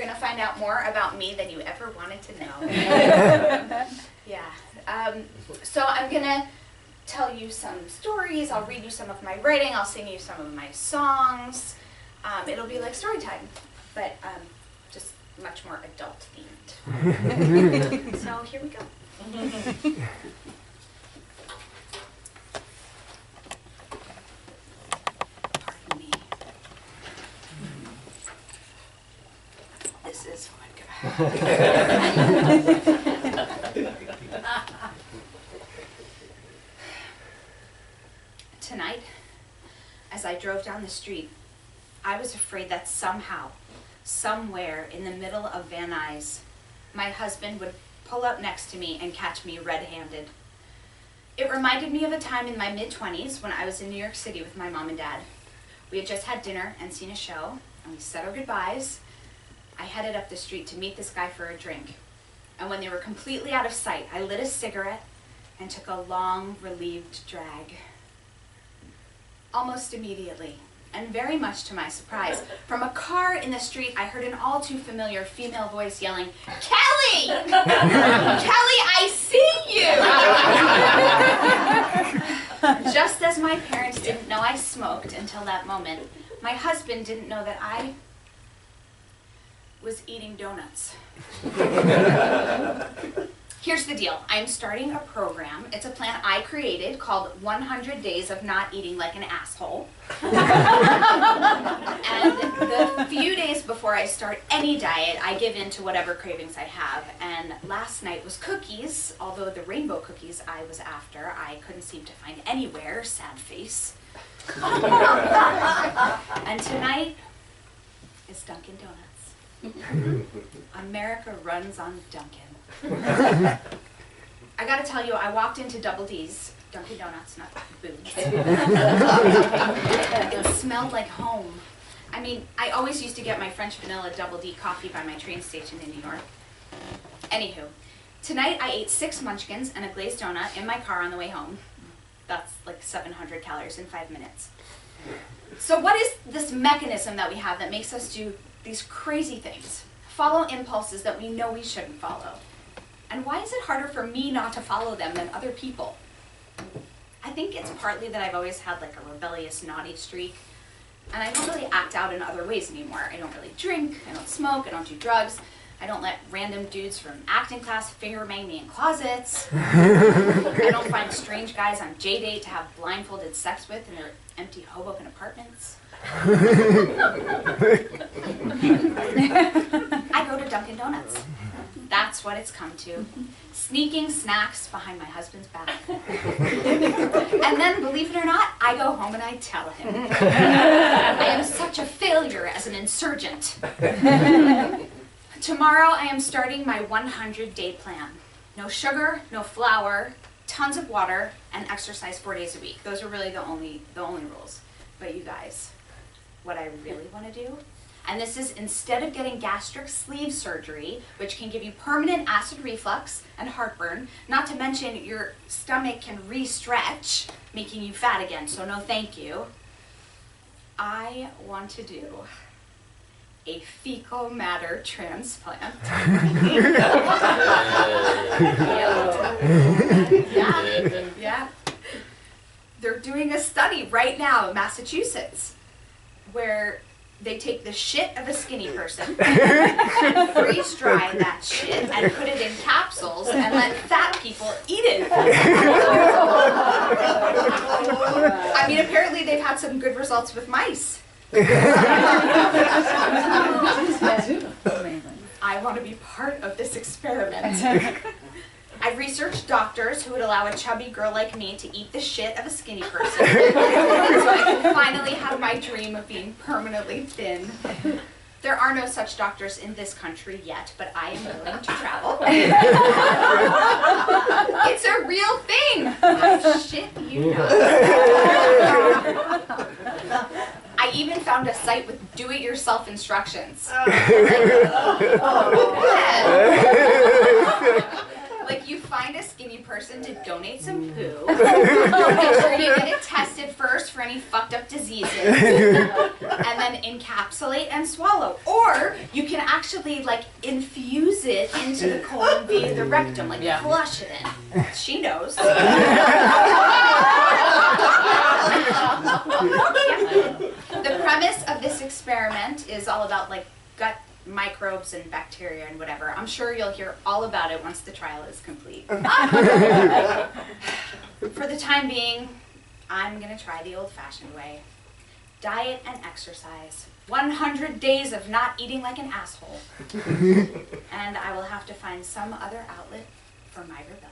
going to find out more about me than you ever wanted to know. Yeah. So I'm going to tell you some stories. I'll read you some of my writing. I'll sing you some of my songs. It'll be like story time, but just much more adult themed. So here we go. Pardon me. This is vodka. Tonight, as I drove down the street, I was afraid that somehow, somewhere in the middle of Van Nuys, my husband would pull up next to me and catch me red-handed. It reminded me of a time in my mid-20s when I was in New York City with my mom and dad. We had just had dinner and seen a show, and we said our goodbyes. I headed up the street to meet this guy for a drink. And when they were completely out of sight, I lit a cigarette and took a long, relieved drag. Almost immediately, and very much to my surprise, from a car in the street, I heard an all too familiar female voice yelling, "Kelly! Kelly, I see you!" Just as my parents didn't know I smoked until that moment, my husband didn't know that I was eating donuts. Here's the deal. I'm starting a program. It's a plan I created called 100 Days of Not Eating Like an Asshole. And the few days before I start any diet, I give in to whatever cravings I have. And last night was cookies, although the rainbow cookies I was after, I couldn't seem to find anywhere, sad face. And tonight is Dunkin' Donuts. America runs on Dunkin'. I gotta tell you, I walked into Double D's, Dunkin' Donuts, not Boots. It smelled like home. I mean, I always used to get my French vanilla Double D coffee by my train station in New York. Anywho, tonight I ate 6 munchkins and a glazed donut in my car on the way home. That's like 700 calories in 5 minutes. So what is this mechanism that we have that makes us do these crazy things? Follow impulses that we know we shouldn't follow. And why is it harder for me not to follow them than other people? I think it's partly that I've always had like a rebellious, naughty streak, and I don't really act out in other ways anymore. I don't really drink, I don't smoke, I don't do drugs, I don't let random dudes from acting class finger bang me in closets. I don't find strange guys on J-Date to have blindfolded sex with in their empty Hoboken apartments. I go to Dunkin' Donuts. That's what it's come to. Sneaking snacks behind my husband's back. And then, believe it or not, I go home and I tell him. I am such a failure as an insurgent. Tomorrow I am starting my 100-day plan. No sugar, no flour, tons of water, and exercise 4 days a week. Those are really the only rules. But you guys, what I really want to do, and this is instead of getting gastric sleeve surgery, which can give you permanent acid reflux and heartburn, not to mention your stomach can re-stretch, making you fat again, so no thank you. I want to do a fecal matter transplant. Yeah. They're doing a study right now in Massachusetts where they take the shit of a skinny person, freeze dry that shit, and put it in capsules and let fat people eat it. I mean, apparently they've had some good results with mice. I want to be part of this experiment. I've researched doctors who would allow a chubby girl like me to eat the shit of a skinny person so I can finally have my dream of being permanently thin. There are no such doctors in this country yet, but I am willing to travel. It's a real thing. Oh, shit, you know. I even found a site with do-it-yourself instructions. Like, you find a skinny person to donate some poo, make sure you get it tested first for any fucked up diseases, and then encapsulate and swallow. Or you can actually actually like infuse it into the colon via the rectum, like flush it in. She knows. The premise of this experiment is all about like gut microbes and bacteria and whatever. I'm sure you'll hear all about it once the trial is complete. For the time being, I'm gonna try the old-fashioned way. Diet and exercise. 100 days of not eating like an asshole. And I will have to find some other outlet for my rebellion.